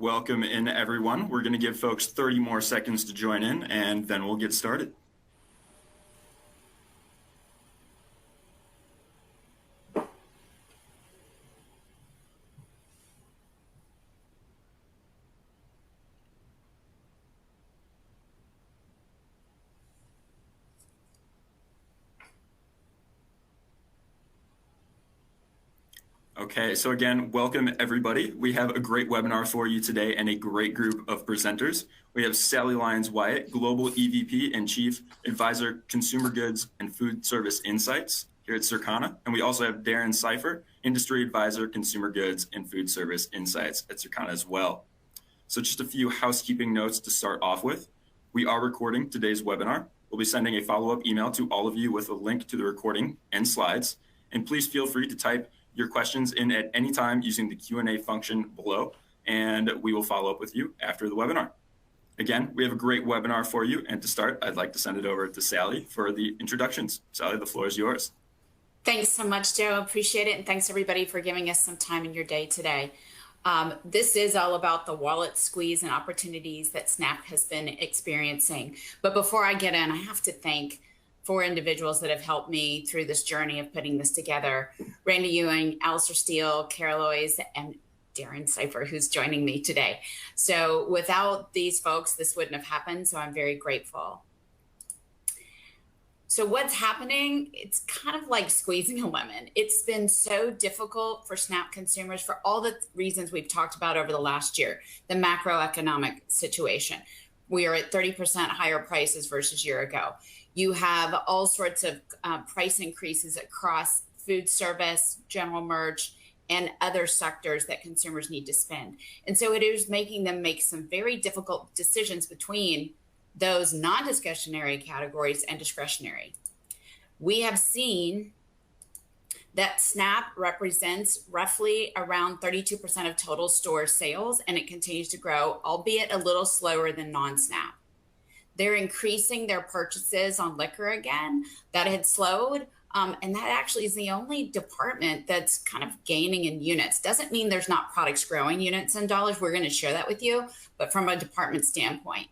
Welcome in, everyone. We're going to give folks 30 more seconds to join in, and then we'll get started. Okay, so again, welcome everybody. We have a great webinar for you today and a great group of presenters. We have Sally Lyons-Wyatt, Global EVP and Chief Advisor, Consumer Goods and Food Service Insights here at Circana. And we also have Darren Cipher, Industry Advisor, Consumer Goods and Food Service Insights at Circana as well. So just a few housekeeping notes to start off with. We are recording today's webinar. We'll be sending a follow-up email to all of you with a link to the recording and slides. And please feel free to type your questions in at any time using the Q&A function below, and we will follow up with you after the webinar. Again, we have a great webinar for you, and to start, I'd like to send it over to Sally for the introductions. Sally, the floor is yours. Thanks so much, Joe. Appreciate it, and thanks everybody for giving us some time in your day today. This is all about the wallet squeeze and opportunities that SNAP has been experiencing. But before I get in, I have to thank 4 individuals that have helped me through this journey of putting this together. Randy Ewing, Alistair Steele, Carol Loyes, and Darren Cipher, who's joining me today. So without these folks, this wouldn't have happened, so I'm very grateful. So what's happening? It's kind of like squeezing a lemon. It's been so difficult for SNAP consumers for all the reasons we've talked about over the last year, the macroeconomic situation. We are at 30% higher prices versus a year ago. You have all sorts of price increases across food service, general merch, and other sectors that consumers need to spend. And so it is making them make some very difficult decisions between those non-discretionary categories and discretionary. We have seen that SNAP represents roughly around 32% of total store sales, and it continues to grow, albeit a little slower than non-SNAP. They're increasing their purchases on liquor again. That had slowed, and that actually is the only department that's kind of gaining in units. Doesn't mean there's not products growing units and dollars. We're going to share that with you, but from a department standpoint.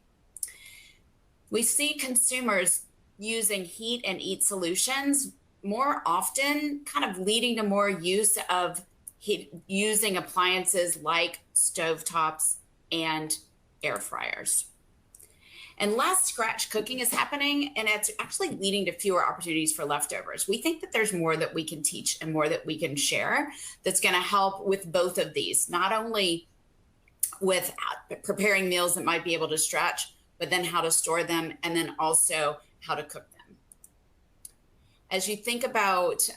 We see consumers using heat and eat solutions more often, kind of leading to more use of using appliances like stovetops and air fryers. And less scratch cooking is happening, and it's actually leading to fewer opportunities for leftovers. We think that there's more that we can teach and more that we can share that's going to help with both of these, not only with preparing meals that might be able to stretch, but then how to store them, and then also how to cook them. As you think about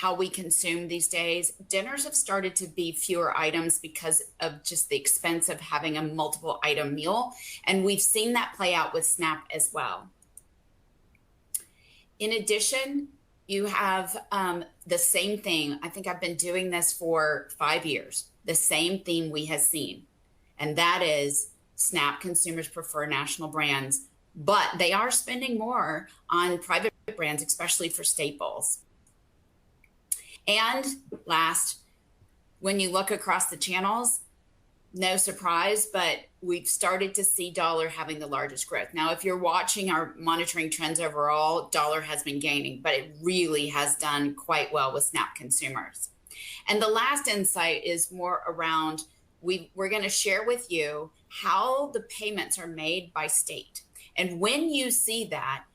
how we consume these days, dinners have started to be fewer items because of just the expense of having a multiple item meal. And we've seen that play out with SNAP as well. In addition, you have the same thing. I think I've been doing this for 5 years. The same theme we have seen, and that is SNAP consumers prefer national brands, but they are spending more on private brands, especially for staples. And last, when you look across the channels, no surprise, but we've started to see dollar having the largest growth. Now, if you're watching our monitoring trends overall, dollar has been gaining, but it really has done quite well with SNAP consumers. And the last insight is more around, we're going to share with you how the payments are made by state. And when you see that,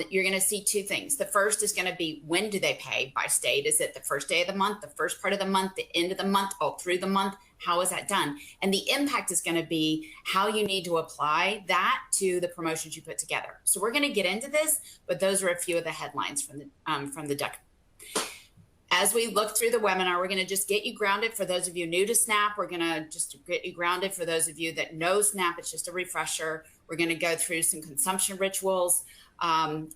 you're going to see 2 things. The first is going to be, when do they pay by state? Is it the first day of the month, the first part of the month, the end of the month, all through the month? How is that done? And the impact is going to be how you need to apply that to the promotions you put together. So we're going to get into this, but those are a few of the headlines from the deck. As we look through the webinar, we're going to just get you grounded. For those of you new to SNAP, we're going to just get you grounded. For those of you that know SNAP, it's just a refresher. We're going to go through some consumption rituals,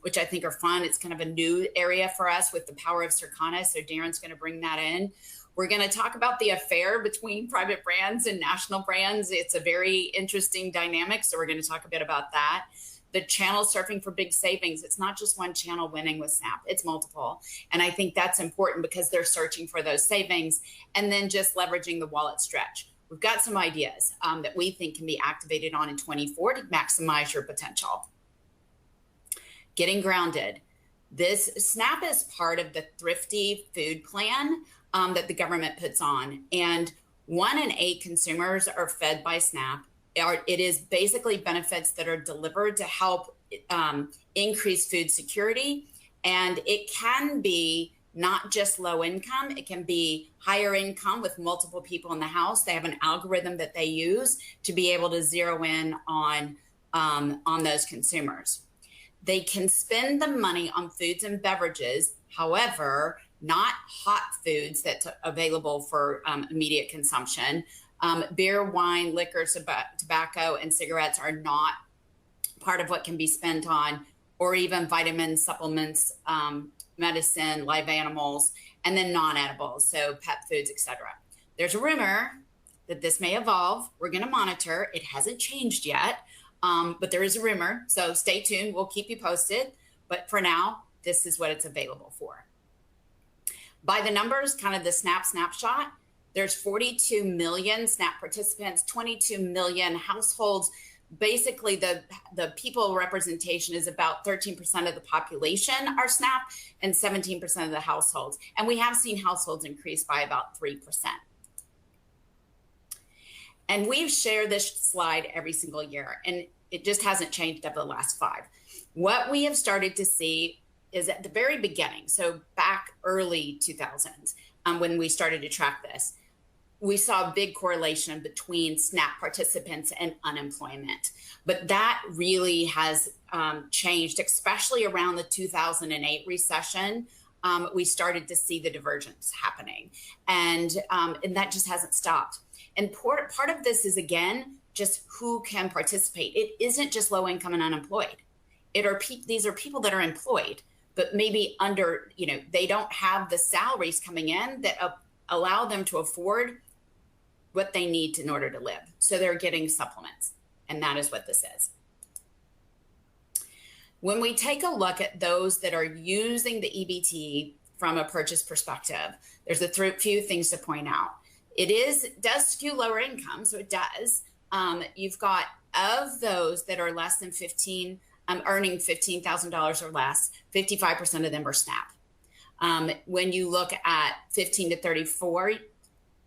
which I think are fun. It's kind of a new area for us with the power of Circana, so Darren's going to bring that in. We're going to talk about the affair between private brands and national brands. It's a very interesting dynamic, so we're going to talk a bit about that. The channel surfing for big savings. It's not just one channel winning with SNAP, it's multiple. And I think that's important because they're searching for those savings, and then just leveraging the wallet stretch. we've got some ideas that we think can be activated on in 24 to maximize your potential. Getting grounded. This SNAP is part of the Thrifty Food Plan that the government puts on. And 1 in 8 consumers are fed by SNAP. It is basically benefits that are delivered to help increase food security. And it can be not just low income, it can be higher income with multiple people in the house. They have an algorithm that they use to be able to zero in on those consumers. They can spend the money on foods and beverages, however, not hot foods that's available for immediate consumption. Beer, wine, liquor, tobacco, and cigarettes are not part of what can be spent on, or even vitamins, supplements, medicine, live animals, and then non-edibles, so pet foods, etc. There's a rumor that this may evolve. We're going to monitor. It hasn't changed yet, but there is a rumor, so stay tuned. We'll keep you posted. But for now, this is what it's available for. By the numbers, kind of the snapshot, there's 42 million SNAP participants, 22 million households. Basically, the people representation is about 13% of the population are SNAP and 17% of the households. And we have seen households increase by about 3%. And we've shared this slide every single year, and it just hasn't changed over the last 5. What we have started to see is at the very beginning, so back early 2000s, when we started to track this, we saw a big correlation between SNAP participants and unemployment. But that really has changed, especially around the 2008 recession. We started to see the divergence happening, and that just hasn't stopped. And part of this is, again, just who can participate. It isn't just low income and unemployed. These are people that are employed, but maybe under, they don't have the salaries coming in that allow them to afford what they need in order to live. So they're getting supplements, and that is what this is. When we take a look at those that are using the EBT from a purchase perspective, there's a few things to point out. It does skew lower income, so it does. You've got, of those that are less than earning $15,000 or less, 55% of them are SNAP. When you look at 15 to 34,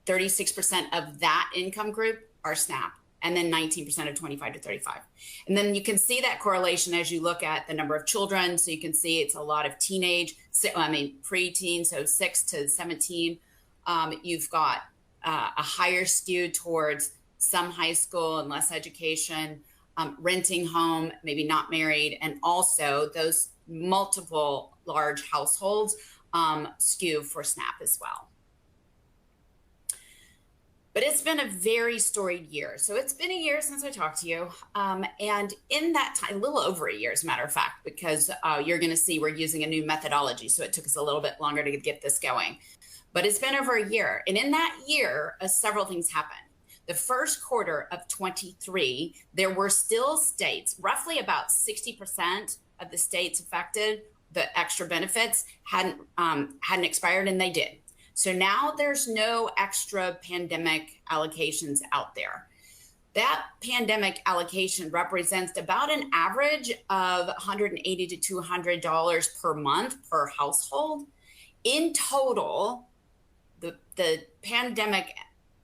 36% of that income group are SNAP, and then 19% of 25 to 35. And then you can see that correlation as you look at the number of children. So you can see it's a lot of preteen, so 6 to 17. You've got a higher skew towards some high school and less education, renting home, maybe not married, and also those multiple large households skew for SNAP as well. But it's been a very storied year. So it's been a year since I talked to you. And in that time, a little over a year, as a matter of fact, because you're going to see we're using a new methodology. So it took us a little bit longer to get this going. But it's been over a year. And in that year, several things happened. The first quarter of 23, there were still states, roughly about 60% of the states affected, the extra benefits hadn't expired, and they did. So now there's no extra pandemic allocations out there. That pandemic allocation represents about an average of $180 to $200 per month per household. In total, the pandemic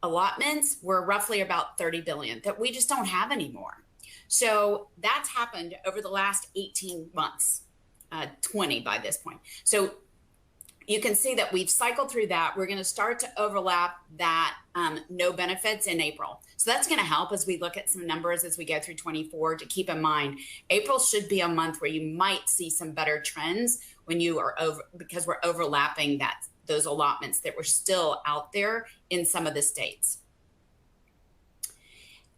allotments were roughly about $30 billion that we just don't have anymore. So that's happened over the last 18 months, 20 by this point. So you can see that we've cycled through that. We're going to start to overlap that no benefits in April. So that's going to help as we look at some numbers as we go through 24 to keep in mind. April should be a month where you might see some better trends when you are because we're overlapping those allotments that were still out there in some of the states.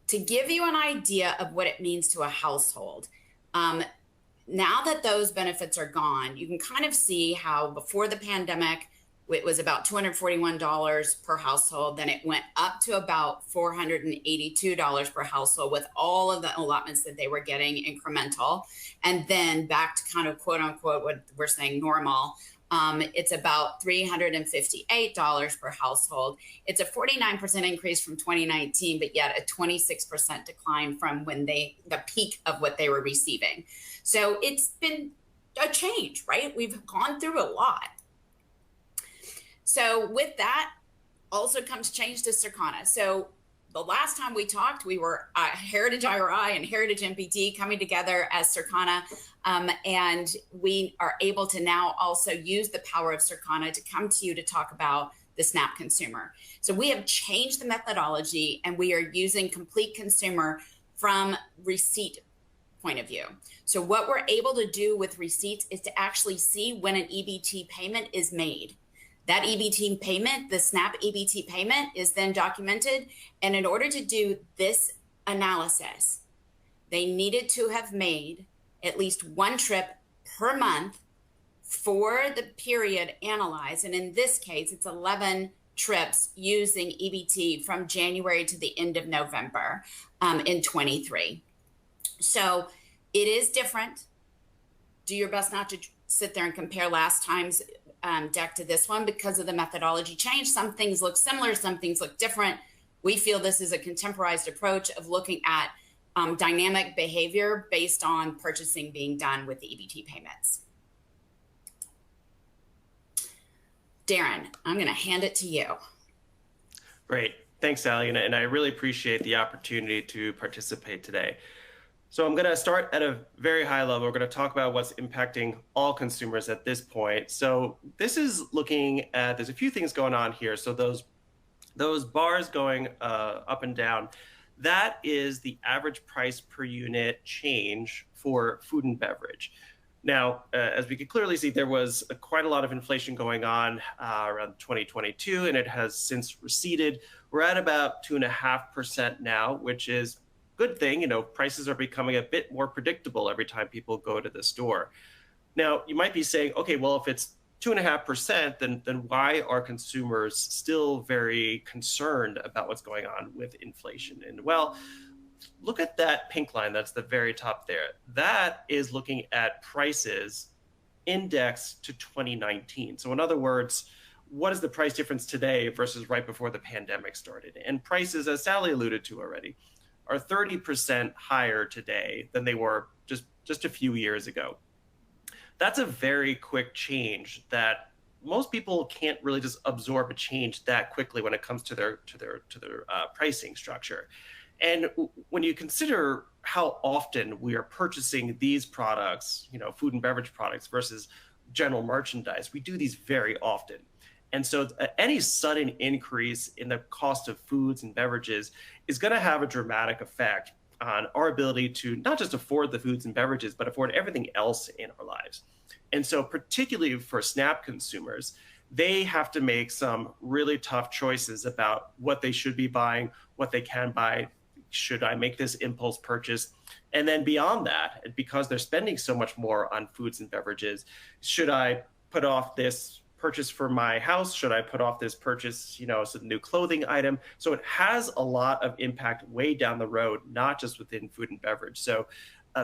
To give you an idea of what it means to a household, now that those benefits are gone, you can kind of see how before the pandemic, it was about $241 per household. Then it went up to about $482 per household with all of the allotments that they were getting incremental. And then back to kind of quote unquote, what we're saying normal, It's about $358 per household. It's a 49% increase from 2019, but yet a 26% decline from the peak of what they were receiving. So it's been a change, right? We've gone through a lot. So with that also comes change to Circana. So the last time we talked, we were Heritage IRI and Heritage MPT coming together as Circana, and we are able to now also use the power of Circana to come to you to talk about the SNAP consumer. So we have changed the methodology, and we are using complete consumer from receipt point of view. So what we're able to do with receipts is to actually see when an EBT payment is made. That EBT payment, the SNAP EBT payment, is then documented. And in order to do this analysis, they needed to have made at least one trip per month for the period analyzed. And in this case, it's 11 trips using EBT from January to the end of November in 23. So it is different. Do your best not to sit there and compare last time's deck to this one because of the methodology change. Some things look similar, some things look different. We feel this is a contemporized approach of looking at dynamic behavior based on purchasing being done with the EBT payments. Darren, I'm going to hand it to you. Great. Thanks, Sally. And I really appreciate the opportunity to participate today. So I'm going to start at a very high level. We're going to talk about what's impacting all consumers at this point. So this is looking at, there's a few things going on here. So those bars going up and down, that is the average price per unit change for food and beverage. Now, as we can clearly see, there was quite a lot of inflation going on around 2022, and it has since receded. We're at about 2.5% now, which is good thing. You know, prices are becoming a bit more predictable every time people go to the store. Now, you might be saying, okay, well, if it's 2.5%, then why are consumers still very concerned about what's going on with inflation? And well, look at that pink line that's the very top there. That is looking at prices indexed to 2019. So in other words, what is the price difference today versus right before the pandemic started? And prices, as Sally alluded to already, are 30% higher today than they were just a few years ago. That's a very quick change that most people can't really just absorb a change that quickly when it comes to their pricing structure. And when you consider how often we are purchasing these products, you know, food and beverage products versus general merchandise, we do these very often. And so any sudden increase in the cost of foods and beverages is going to have a dramatic effect on our ability to not just afford the foods and beverages, but afford everything else in our lives. And so particularly for SNAP consumers, they have to make some really tough choices about what they should be buying, what they can buy. Should I make this impulse purchase? And then beyond that, because they're spending so much more on foods and beverages, should I put off this purchase for my house? Should I put off this purchase, you know, as a new clothing item? So it has a lot of impact way down the road, not just within food and beverage. So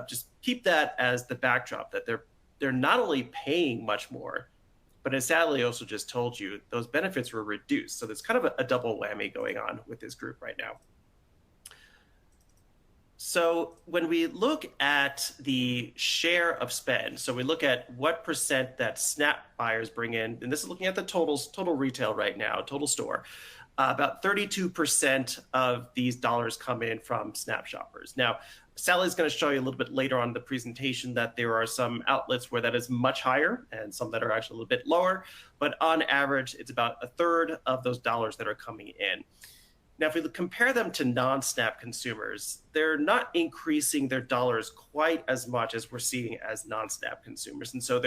just keep that as the backdrop, that they're not only paying much more, but as Sally also just told you, those benefits were reduced. So there's kind of a double whammy going on with this group right now. So when we look at the share of spend, so we look at what percent that SNAP buyers bring in, and this is looking at the total retail right now, total store, about 32% of these dollars come in from SNAP shoppers. Now, Sally's going to show you a little bit later on in the presentation that there are some outlets where that is much higher and some that are actually a little bit lower, but on average, it's about a third of those dollars that are coming in. Now, if we compare them to non-SNAP consumers, they're not increasing their dollars quite as much as we're seeing as non-SNAP consumers. And so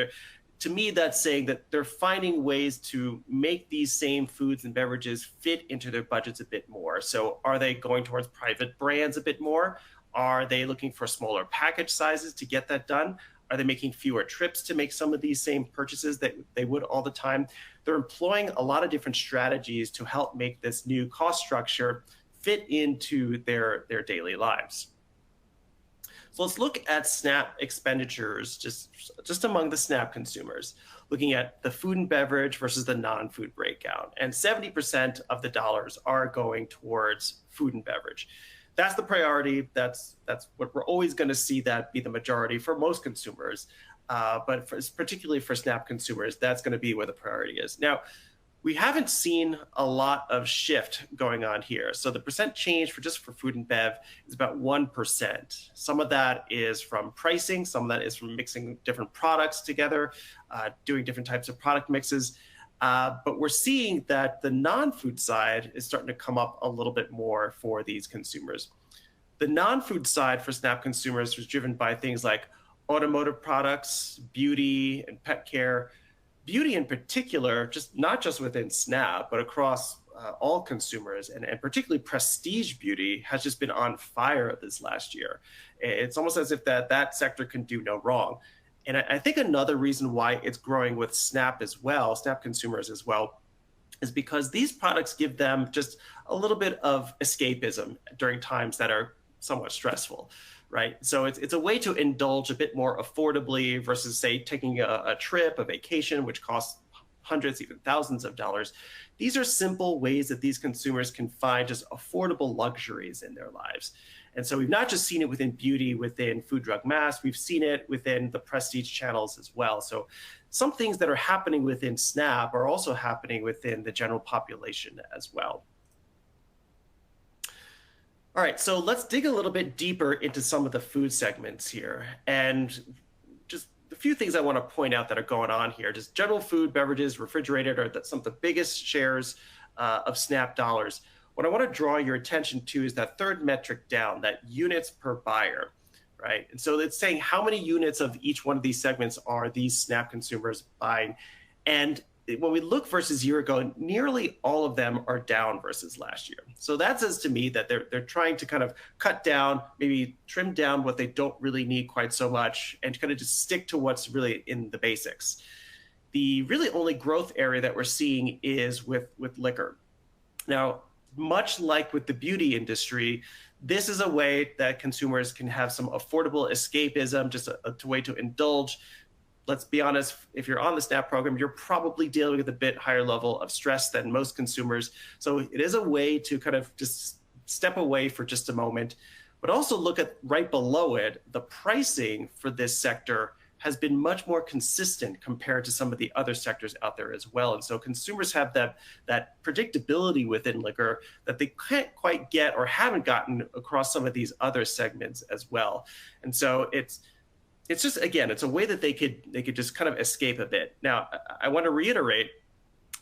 to me, that's saying that they're finding ways to make these same foods and beverages fit into their budgets a bit more. So are they going towards private brands a bit more? Are they looking for smaller package sizes to get that done? Are they making fewer trips to make some of these same purchases that they would all the time? They're employing a lot of different strategies to help make this new cost structure fit into their daily lives. So let's look at SNAP expenditures just among the SNAP consumers. looking at the food and beverage versus the non-food breakdown. And 70% of the dollars are going towards food and beverage. That's the priority. That's what we're always going to see that be the majority for most consumers. But particularly for SNAP consumers, that's going to be where the priority is. Now, we haven't seen a lot of shift going on here. So the percent change for just for food and bev is about 1%. Some of that is from pricing. Some of that is from mixing different products together, doing different types of product mixes. But we're seeing that the non-food side is starting to come up a little bit more for these consumers. The non-food side for SNAP consumers was driven by things like automotive products, beauty, and pet care. Beauty in particular, not just within SNAP, but across all consumers, and particularly prestige beauty has just been on fire this last year. It's almost as if that sector can do no wrong. And I think another reason why it's growing with SNAP as well, SNAP consumers as well, is because these products give them just a little bit of escapism during times that are somewhat stressful. Right. So it's a way to indulge a bit more affordably versus, say, taking a trip, a vacation, which costs hundreds, even thousands of dollars. These are simple ways that these consumers can find just affordable luxuries in their lives. And so we've not just seen it within beauty, within food, drug, mass, we've seen it within the prestige channels as well. So some things that are happening within SNAP are also happening within the general population as well. All right, so let's dig a little bit deeper into some of the food segments here. And just a few things I want to point out that are going on here. Just general food, beverages, refrigerated are some of the biggest shares of SNAP dollars. What I want to draw your attention to is that third metric down, that units per buyer, right? And so it's saying how many units of each one of these segments are these SNAP consumers buying. And when we look versus a year ago, nearly all of them are down versus last year. So that says to me that they're trying to kind of cut down, maybe trim down what they don't really need quite so much, and kind of just stick to what's really in the basics. The really only growth area that we're seeing is with liquor. Now, much like with the beauty industry, this is a way that consumers can have some affordable escapism, just a way to indulge. Let's be honest, if you're on the SNAP program, you're probably dealing with a bit higher level of stress than most consumers. So it is a way to kind of just step away for just a moment, but also look at right below it, the pricing for this sector has been much more consistent compared to some of the other sectors out there as well. And so consumers have that predictability within liquor that they can't quite get or haven't gotten across some of these other segments as well. And so it's just, again, it's a way that they could just kind of escape a bit. Now, I want to reiterate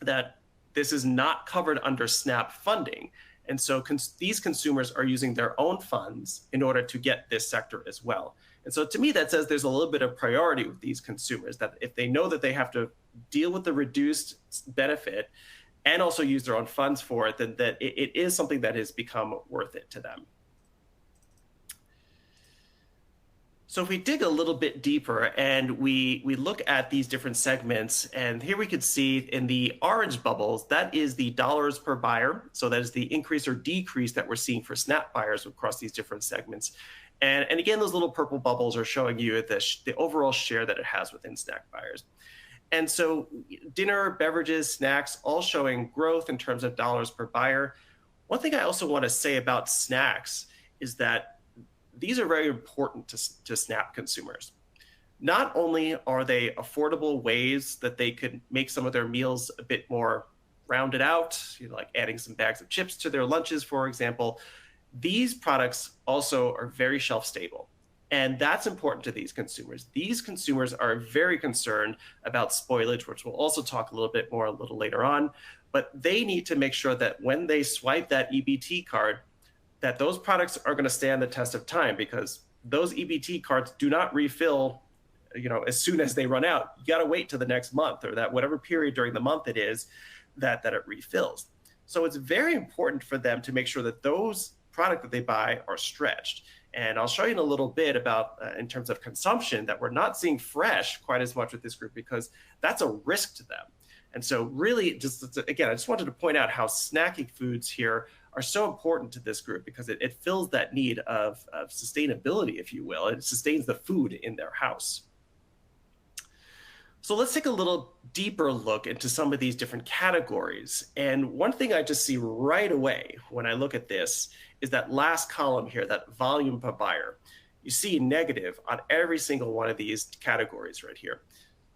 that this is not covered under SNAP funding. And so these consumers are using their own funds in order to get this sector as well. And so to me, that says there's a little bit of priority with these consumers, that if they know that they have to deal with the reduced benefit and also use their own funds for it, then that it is something that has become worth it to them. So if we dig a little bit deeper and we look at these different segments, and here we could see in the orange bubbles, that is the dollars per buyer. So that is the increase or decrease that we're seeing for SNAP buyers across these different segments. And again, those little purple bubbles are showing you the overall share that it has within SNAP buyers. And so dinner, beverages, snacks, all showing growth in terms of dollars per buyer. One thing I also want to say about snacks is that these are very important to SNAP consumers. Not only are they affordable ways that they could make some of their meals a bit more rounded out, like adding some bags of chips to their lunches, for example, these products also are very shelf stable. And that's important to these consumers. These consumers are very concerned about spoilage, which we'll also talk a little bit more a little later on. But they need to make sure that when they swipe that EBT card, that those products are going to stand the test of time, because those EBT cards do not refill, as soon as they run out. You got to wait till the next month, or that whatever period during the month it is that it refills. So it's very important for them to make sure that those products that they buy are stretched. And I'll show you in a little bit about, in terms of consumption, that we're not seeing fresh quite as much with this group, because that's a risk to them. And so really, again, I just wanted to point out how snacking foods here are so important to this group, because it fills that need of sustainability, if you will. It sustains the food in their house. So let's take a little deeper look into some of these different categories. And one thing I just see right away when I look at this is that last column here, that volume per buyer. You see negative on every single one of these categories right here.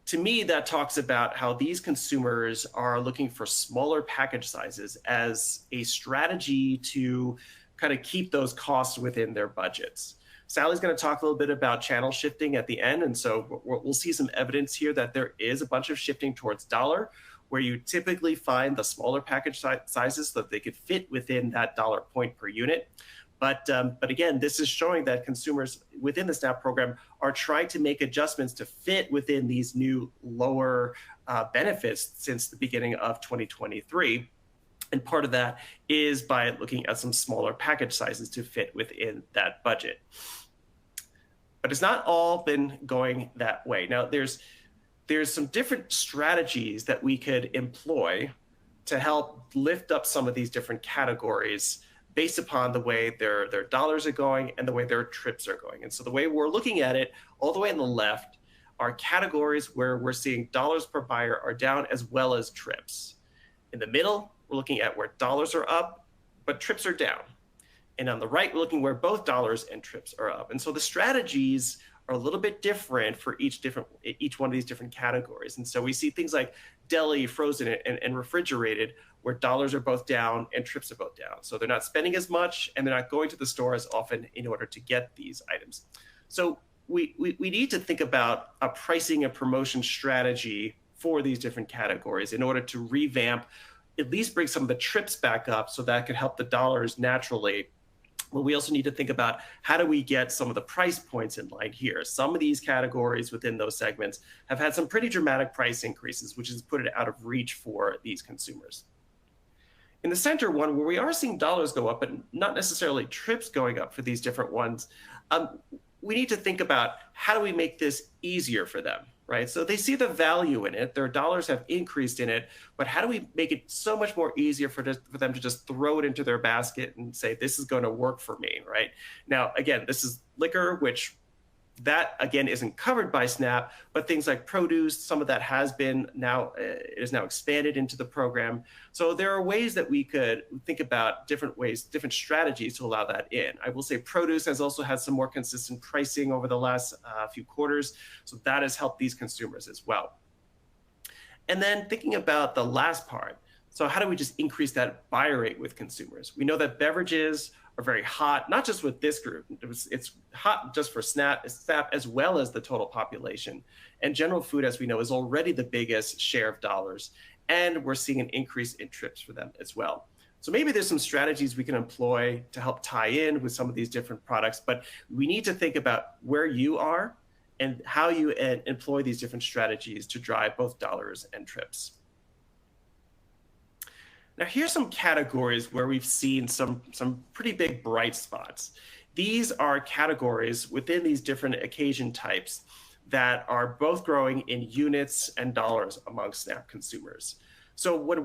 To me, that talks about how these consumers are looking for smaller package sizes as a strategy to kind of keep those costs within their budgets. Sally's going to talk a little bit about channel shifting at the end. And so we'll see some evidence here that there is a bunch of shifting towards dollar, where you typically find the smaller package sizes so that they could fit within that dollar point per unit. But again, this is showing that consumers within the SNAP program are trying to make adjustments to fit within these new lower benefits since the beginning of 2023. And part of that is by looking at some smaller package sizes to fit within that budget. But it's not all been going that way. Now, there's some different strategies that we could employ to help lift up some of these different categories based upon the way their dollars are going and the way their trips are going. And so the way we're looking at it, all the way on the left, are categories where we're seeing dollars per buyer are down as well as trips. In the middle, we're looking at where dollars are up, but trips are down. And on the right, we're looking where both dollars and trips are up. And so the strategies are a little bit different for each one of these different categories. And so we see things like deli, frozen, and refrigerated, where dollars are both down and trips are both down. So they're not spending as much and they're not going to the store as often in order to get these items. So we need to think about a pricing and promotion strategy for these different categories in order to revamp, at least bring some of the trips back up so that could help the dollars naturally. But we also need to think about how do we get some of the price points in line here. Some of these categories within those segments have had some pretty dramatic price increases, which has put it out of reach for these consumers. In the center one, where we are seeing dollars go up, but not necessarily trips going up for these different ones, we need to think about how do we make this easier for them, right? So they see the value in it, their dollars have increased in it, but how do we make it so much more easier for them to just throw it into their basket and say, this is going to work for me, right? Now, again, this is liquor, which that again isn't covered by SNAP, but things like produce, some of that has been now is now expanded into the program. So there are ways that we could think about different ways, different strategies to allow that in. I will say produce has also had some more consistent pricing over the last few quarters, so that has helped these consumers as well. And then thinking about the last part, so how do we just increase that buy rate with consumers? We know that beverages are very hot, not just with this group. It's hot just for SNAP as well as the total population. And general food, as we know, is already the biggest share of dollars. And we're seeing an increase in trips for them as well. So maybe there's some strategies we can employ to help tie in with some of these different products, but we need to think about where you are and how you employ these different strategies to drive both dollars and trips. Now, here's some categories where we've seen some pretty big bright spots. These are categories within these different occasion types that are both growing in units and dollars among SNAP consumers. So when if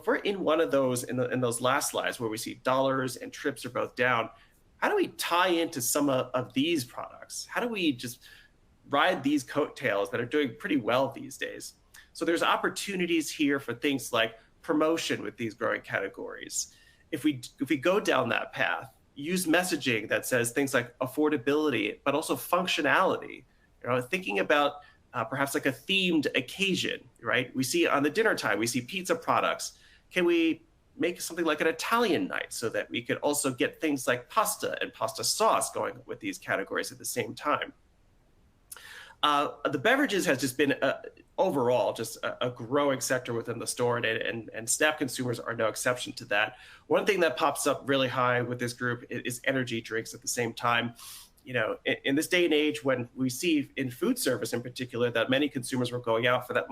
we're in one of those, in those last slides where we see dollars and trips are both down, how do we tie into some of these products? How do we just ride these coattails that are doing pretty well these days? So there's opportunities here for things like promotion with these growing categories. If we go down that path, use messaging that says things like affordability, but also functionality. Thinking about perhaps like a themed occasion, right? We see on the dinner time, we see pizza products. Can we make something like an Italian night so that we could also get things like pasta and pasta sauce going with these categories at the same time? The beverages has just been overall just a growing sector within the store, and SNAP consumers are no exception to that. One thing that pops up really high with this group is energy drinks at the same time. In this day and age, when we see in food service in particular that many consumers were going out for that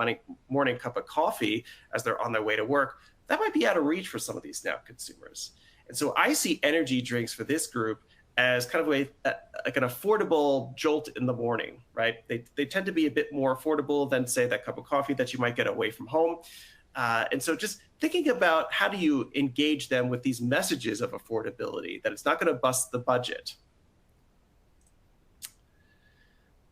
morning cup of coffee as they're on their way to work, that might be out of reach for some of these SNAP consumers. And so I see energy drinks for this group as kind of like an affordable jolt in the morning, right? They tend to be a bit more affordable than, say, that cup of coffee that you might get away from home. And so just thinking about how do you engage them with these messages of affordability, that it's not going to bust the budget.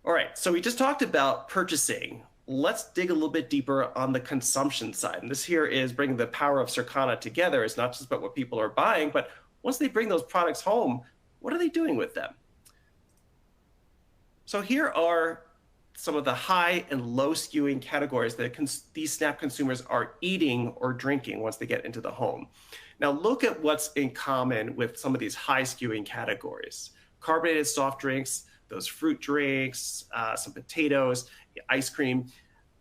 All right, so we just talked about purchasing. let's dig a little bit deeper on the consumption side. And this here is bringing the power of Circana together. It's not just about what people are buying, but once they bring those products home, what are they doing with them? So here are some of the high and low skewing categories that these SNAP consumers are eating or drinking once they get into the home. Now look at what's in common with some of these high skewing categories. Carbonated soft drinks, those fruit drinks, some potatoes, ice cream.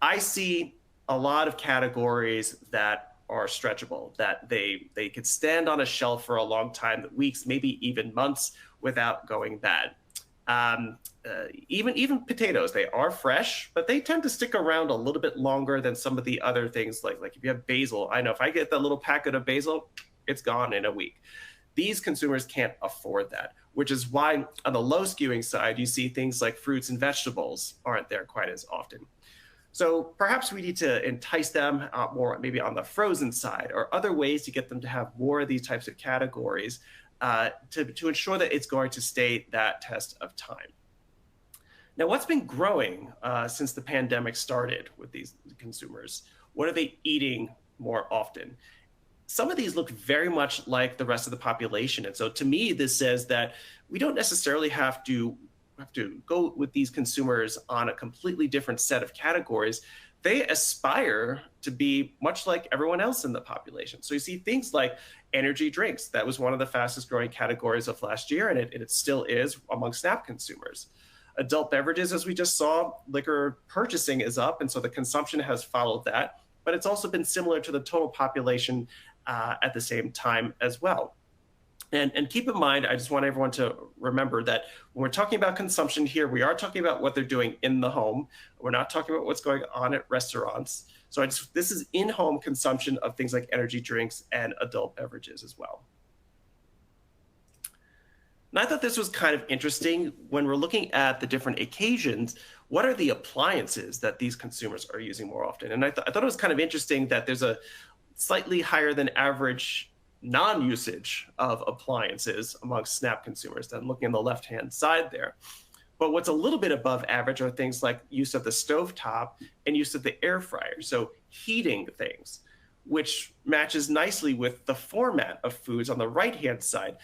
I see a lot of categories that are stretchable, that they could stand on a shelf for a long time, weeks, maybe even months, without going bad. Even potatoes, they are fresh, but they tend to stick around a little bit longer than some of the other things. Like if you have basil, I know if I get that little packet of basil, it's gone in a week. These consumers can't afford that, which is why on the low skewing side, you see things like fruits and vegetables aren't there quite as often. So perhaps we need to entice them more maybe on the frozen side, or other ways to get them to have more of these types of categories to ensure that it's going to stay that test of time. Now, what's been growing since the pandemic started with these consumers? What are they eating more often? Some of these look very much like the rest of the population. And so to me, this says that we don't necessarily have to go with these consumers on a completely different set of categories. They aspire to be much like everyone else in the population. So you see things like energy drinks. That was one of the fastest growing categories of last year, and it still is among SNAP consumers. Adult beverages, as we just saw, liquor purchasing is up, and so the consumption has followed that. But it's also been similar to the total population at the same time as well. And keep in mind, I just want everyone to remember that when we're talking about consumption here, we are talking about what they're doing in the home. We're not talking about what's going on at restaurants. So this is in-home consumption of things like energy drinks and adult beverages as well. And I thought this was kind of interesting when we're looking at the different occasions. What are the appliances that these consumers are using more often? And I thought it was kind of interesting that there's a slightly higher than average non-usage of appliances amongst SNAP consumers. Than looking on the left-hand side there. But what's a little bit above average are things like use of the stovetop and use of the air fryer. So heating things, which matches nicely with the format of foods on the right-hand side.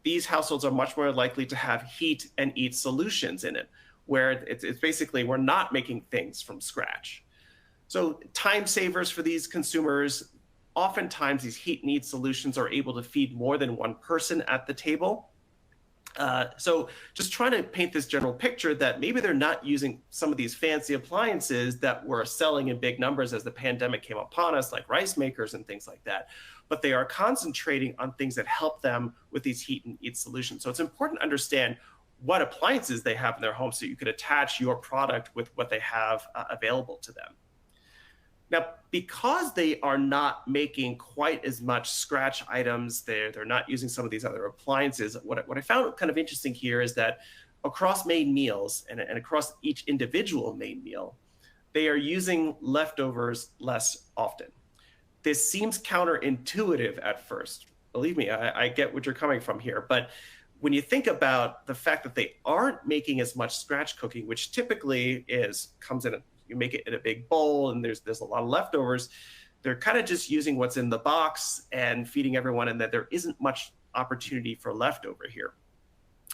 These households are much more likely to have heat and eat solutions in it, where it's basically we're not making things from scratch. So time savers for these consumers. Oftentimes, these heat and eat solutions are able to feed more than one person at the table. So just trying to paint this general picture that maybe they're not using some of these fancy appliances that were selling in big numbers as the pandemic came upon us, like rice makers and things like that, but they are concentrating on things that help them with these heat and eat solutions. So it's important to understand what appliances they have in their home so you could attach your product with what they have available to them. Now, because they are not making quite as much scratch items, they're not using some of these other appliances. What I found kind of interesting here is that across main meals and across each individual main meal, they are using leftovers less often. This seems counterintuitive at first. Believe me, I get what you're coming from here. But when you think about the fact that they aren't making as much scratch cooking, which typically comes in you make it in a big bowl and there's a lot of leftovers, they're kind of just using what's in the box and feeding everyone, and that there isn't much opportunity for leftover here.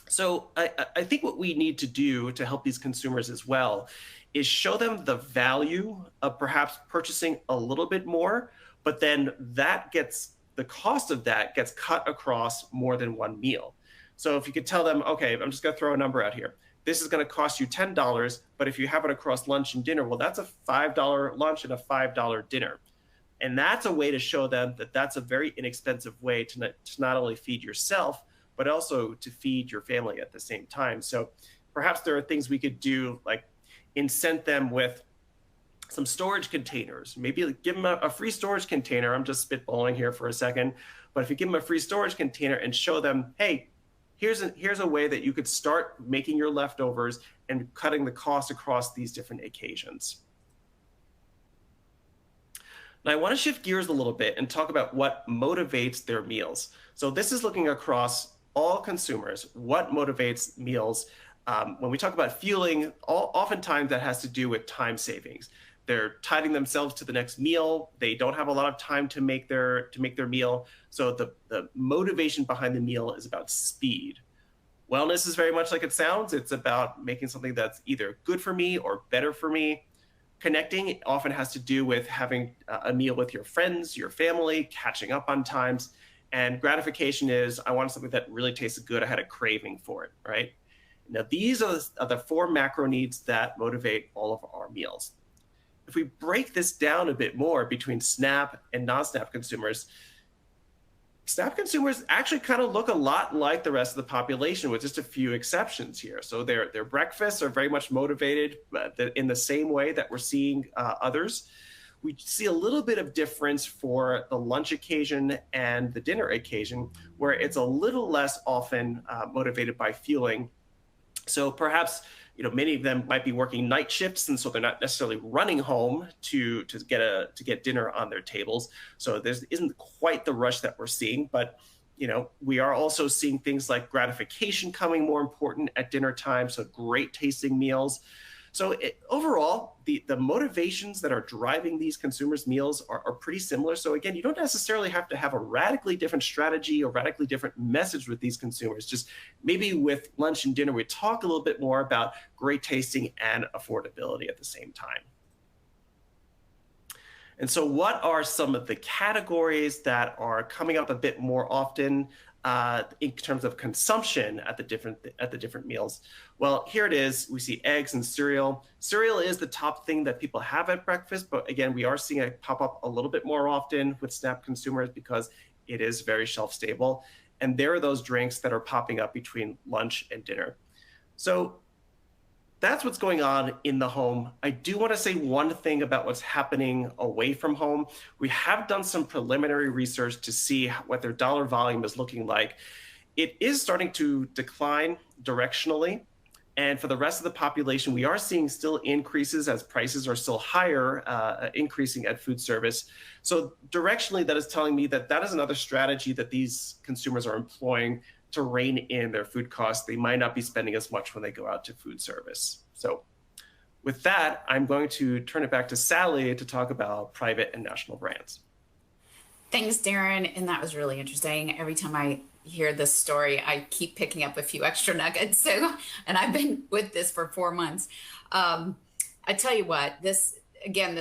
So I think what we need to do to help these consumers as well is show them the value of perhaps purchasing a little bit more, but then the cost of that gets cut across more than one meal. So if you could tell them, okay, I'm just going to throw a number out here. This is going to cost you $10, but if you have it across lunch and dinner, well, that's a $5 lunch and a $5 dinner. And that's a way to show them that that's a very inexpensive way to not only feed yourself, but also to feed your family at the same time. So perhaps there are things we could do, like incent them with some storage containers. Maybe give them a free storage container. I'm just spitballing here for a second. But if you give them a free storage container and show them, hey, here's a way that you could start making your leftovers and cutting the cost across these different occasions. Now I want to shift gears a little bit and talk about what motivates their meals. So this is looking across all consumers, what motivates meals. When we talk about fueling, oftentimes that has to do with time savings. they're tiding themselves to the next meal. They don't have a lot of time to make their meal. So the motivation behind the meal is about speed. Wellness is very much like it sounds. It's about making something that's either good for me or better for me. Connecting often has to do with having a meal with your friends, your family, catching up on times. And gratification is, I want something that really tasted good. I had a craving for it, right? Now, these are the four macro needs that motivate all of our meals. If we break this down a bit more between SNAP and non-SNAP consumers, SNAP consumers actually kind of look a lot like the rest of the population, with just a few exceptions here. So their breakfasts are very much motivated in the same way that we're seeing others. We see a little bit of difference for the lunch occasion and the dinner occasion, where it's a little less often motivated by fueling. So perhaps, many of them might be working night shifts, and so they're not necessarily running home to get dinner on their tables. So there isn't quite the rush that we're seeing, but we are also seeing things like gratification coming more important at dinner time. So great tasting meals. So overall, the motivations that are driving these consumers' meals are pretty similar. So again, you don't necessarily have to have a radically different strategy or radically different message with these consumers. Just maybe with lunch and dinner, we talk a little bit more about great tasting and affordability at the same time. And so what are some of the categories that are coming up a bit more often in terms of consumption at the different meals? Well, here it is. We see eggs and cereal. Cereal is the top thing that people have at breakfast, but again, we are seeing it pop up a little bit more often with SNAP consumers because it is very shelf stable. And there are those drinks that are popping up between lunch and dinner. So that's what's going on in the home. I do want to say one thing about what's happening away from home. We have done some preliminary research to see what their dollar volume is looking like. It is starting to decline directionally. And for the rest of the population, we are seeing still increases as prices are still higher, increasing at food service. So directionally, that is telling me that that is another strategy that these consumers are employing to rein in their food costs. They might not be spending as much when they go out to food service. So with that, I'm going to turn it back to Sally to talk about private and national brands. Thanks, Darren. And that was really interesting. Every time I hear this story, I keep picking up a few extra nuggets. And I've been with this for 4 months. I tell you what, the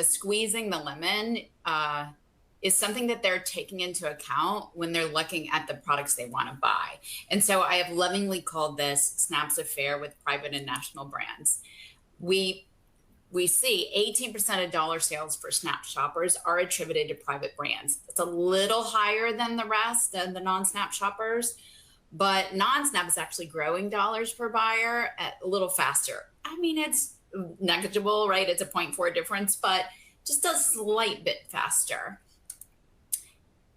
squeezing the lemon is something that they're taking into account when they're looking at the products they want to buy. And so I have lovingly called this SNAP's affair with private and national brands. We see 18% of dollar sales for SNAP shoppers are attributed to private brands. It's a little higher than the rest of the non-SNAP shoppers, but non-SNAP is actually growing dollars per buyer a little faster. I mean, it's negligible, right? It's a 0.4 difference, but just a slight bit faster.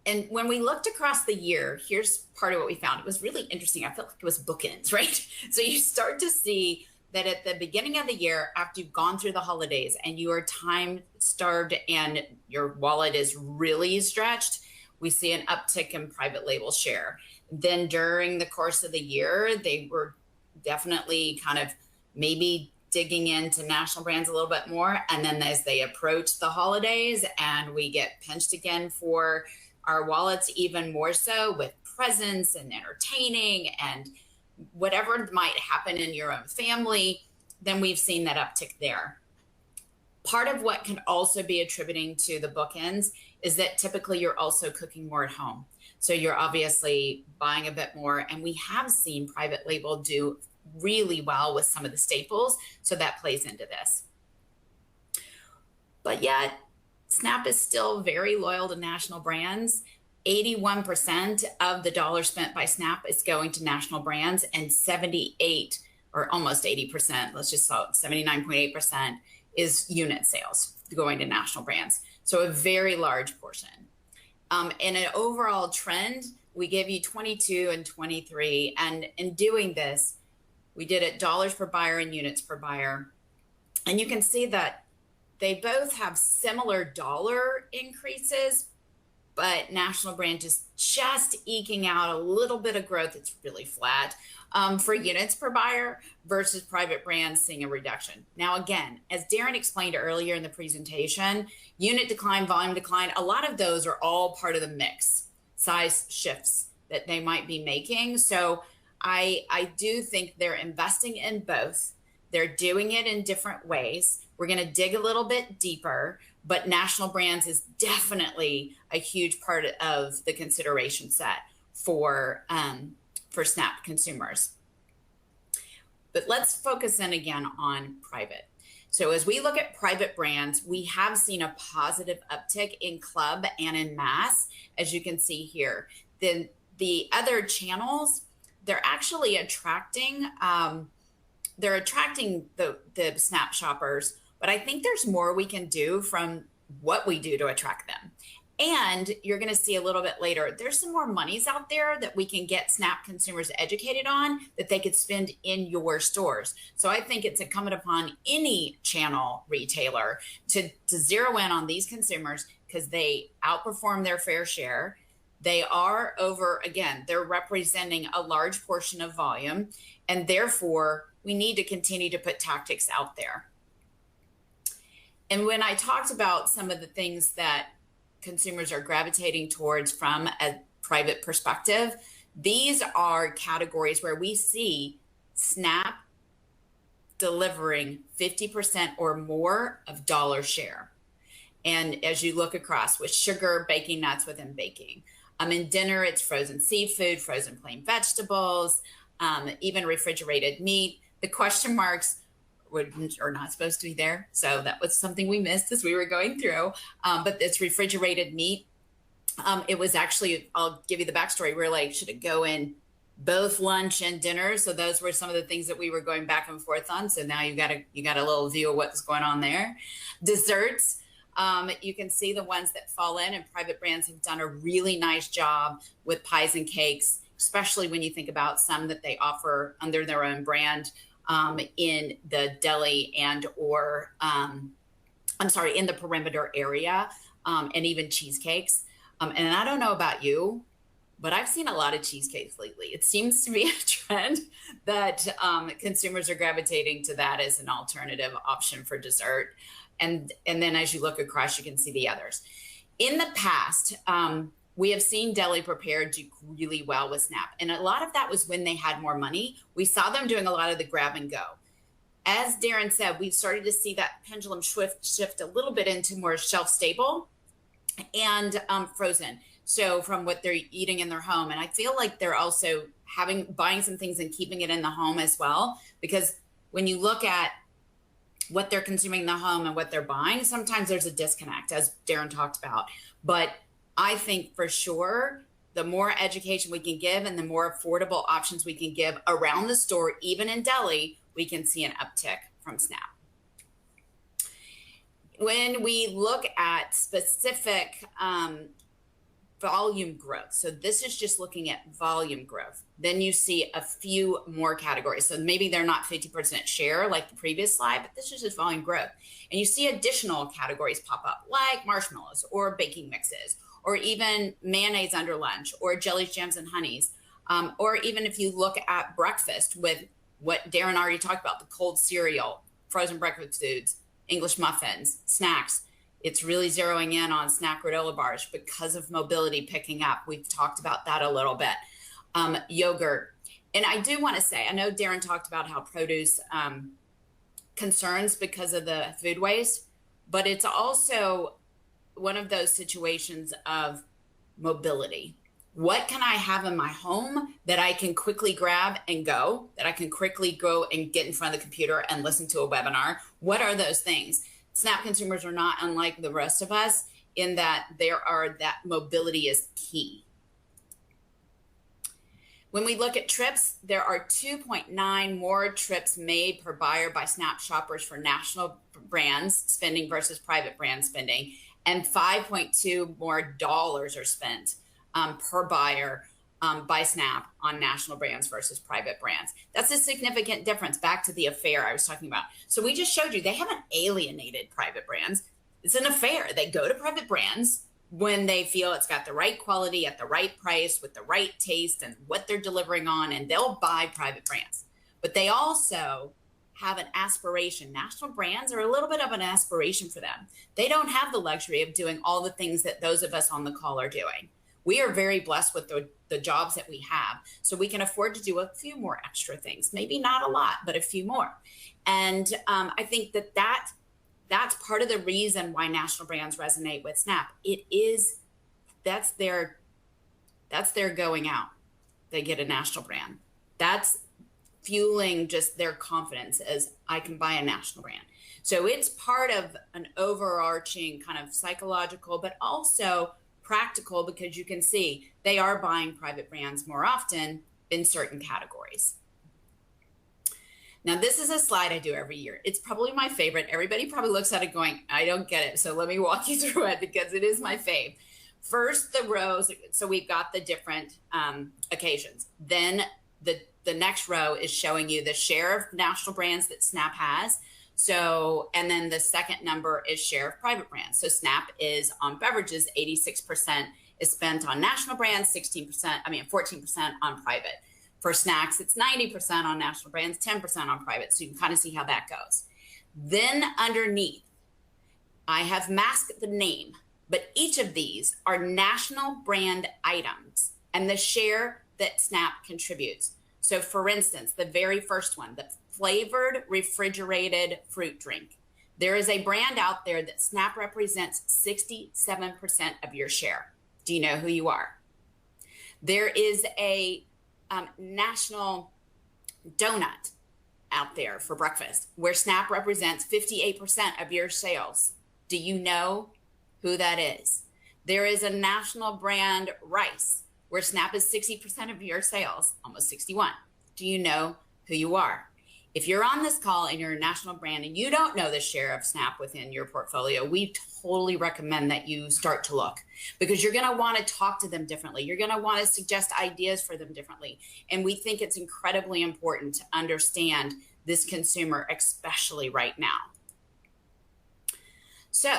And when we looked across the year, here's part of what we found. It was really interesting. I felt like it was bookends, right? So you start to see that at the beginning of the year, after you've gone through the holidays and you are time starved and your wallet is really stretched, we see an uptick in private label share. Then during the course of the year, they were definitely kind of maybe digging into national brands a little bit more. And then as they approach the holidays and we get pinched again for our wallets, even more so with presents and entertaining and whatever might happen in your own family, then we've seen that uptick there. Part of what can also be attributing to the bookends is that typically you're also cooking more at home. So you're obviously buying a bit more, and we have seen private label do really well with some of the staples. So that plays into this. But yet, SNAP is still very loyal to national brands. 81% of the dollar spent by SNAP is going to national brands, and 78 or almost 80%, let's just call it 79.8% is unit sales going to national brands. So a very large portion. In an overall trend, we give you 22 and 23. And in doing this, we did it dollars per buyer and units per buyer. And you can see that they both have similar dollar increases, but national brand just eking out a little bit of growth. It's really flat for units per buyer versus private brands seeing a reduction. Now, again, as Darren explained earlier in the presentation, unit decline, volume decline, a lot of those are all part of the mix, size shifts that they might be making. So I do think they're investing in both. They're doing it in different ways. We're going to dig a little bit deeper, but national brands is definitely a huge part of the consideration set for SNAP consumers. But let's focus in again on private. So as we look at private brands, we have seen a positive uptick in club and in mass, as you can see here. Then the other channels, they're actually attracting the SNAP shoppers, but I think there's more we can do from what we do to attract them. And you're going to see a little bit later, there's some more monies out there that we can get SNAP consumers educated on that they could spend in your stores. So I think it's incumbent upon any channel retailer to zero in on these consumers because they outperform their fair share. They are they're representing a large portion of volume, and therefore we need to continue to put tactics out there. And when I talked about some of the things that consumers are gravitating towards from a private perspective, these are categories where we see SNAP delivering 50% or more of dollar share. And as you look across with sugar, baking nuts within baking. In dinner, it's frozen seafood, frozen plain vegetables, even refrigerated meat. The question marks are not supposed to be there. So that was something we missed as we were going through. But it's refrigerated meat. It was actually, I'll give you the backstory. We were like, should it go in both lunch and dinner? So those were some of the things that we were going back and forth on. So now you got a little view of what's going on there. Desserts. You can see the ones that fall in, and private brands have done a really nice job with pies and cakes, especially when you think about some that they offer under their own brand in the deli and or in the perimeter area, and even cheesecakes. And I don't know about you, but I've seen a lot of cheesecakes lately. It seems to be a trend that consumers are gravitating to that as an alternative option for dessert. And then as you look across, you can see the others. In the past, we have seen deli prepared do really well with SNAP. And a lot of that was when they had more money. We saw them doing a lot of the grab and go. As Darren said, we've started to see that pendulum shift a little bit into more shelf stable and frozen. So from what they're eating in their home. And I feel like they're also buying some things and keeping it in the home as well. Because when you look at what they're consuming in the home and what they're buying, sometimes there's a disconnect, as Darren talked about. But I think for sure, the more education we can give and the more affordable options we can give around the store, even in deli, we can see an uptick from SNAP. When we look at specific volume growth, so this is just looking at volume growth, then you see a few more categories. So maybe they're not 50% share like the previous slide, but this is just volume growth. And you see additional categories pop up like marshmallows or baking mixes, or even mayonnaise under lunch, or jellies, jams, and honeys. Or even if you look at breakfast with what Darren already talked about, the cold cereal, frozen breakfast foods, English muffins, snacks. It's really zeroing in on snack granola bars because of mobility picking up. We've talked about that a little bit. Yogurt. And I do want to say, I know Darren talked about how produce concerns because of the food waste, but it's also one of those situations of mobility. What can I have in my home that I can quickly grab and go, that I can quickly go and get in front of the computer and listen to a webinar? What are those things? SNAP consumers are not unlike the rest of us in that that mobility is key. When we look at trips, there are 2.9 more trips made per buyer by SNAP shoppers for national brands spending versus private brand spending, and 5.2 more dollars are spent per buyer by SNAP on national brands versus private brands. That's a significant difference. Back to the affair I was talking about. So we just showed you they haven't alienated private brands. It's an affair. They go to private brands, when they feel it's got the right quality at the right price with the right taste and what they're delivering on, and they'll buy private brands. But they also have an aspiration. National brands are a little bit of an aspiration for them. They don't have the luxury of doing all the things that those of us on the call are doing. We are very blessed with the jobs that we have, so we can afford to do a few more extra things, maybe not a lot, but a few more. And I think that's part of the reason why national brands resonate with Snap. That's their going out. They get a national brand. That's fueling just their confidence as I can buy a national brand. So it's part of an overarching kind of psychological, but also practical, because you can see they are buying private brands more often in certain categories. Now, this is a slide I do every year. It's probably my favorite. Everybody probably looks at it going, I don't get it. So let me walk you through it because it is my fave. First, the rows. So we've got the different occasions. Then the next row is showing you the share of national brands that Snap has. So, and then the second number is share of private brands. So Snap is on beverages, 86% is spent on national brands, 14% on private. For snacks, it's 90% on national brands, 10% on private. So you can kind of see how that goes. Then underneath, I have masked the name, but each of these are national brand items and the share that Snap contributes. So for instance, the very first one, the flavored refrigerated fruit drink. There is a brand out there that Snap represents 67% of your share. Do you know who you are? There is a national donut out there for breakfast where Snap represents 58% of your sales. Do you know who that is? There is a national brand rice where Snap is 60% of your sales, almost 61. Do you know who you are? If you're on this call and you're a national brand and you don't know the share of Snap within your portfolio, we totally recommend that you start to look, because you're going to want to talk to them differently. You're going to want to suggest ideas for them differently. And we think it's incredibly important to understand this consumer, especially right now. So,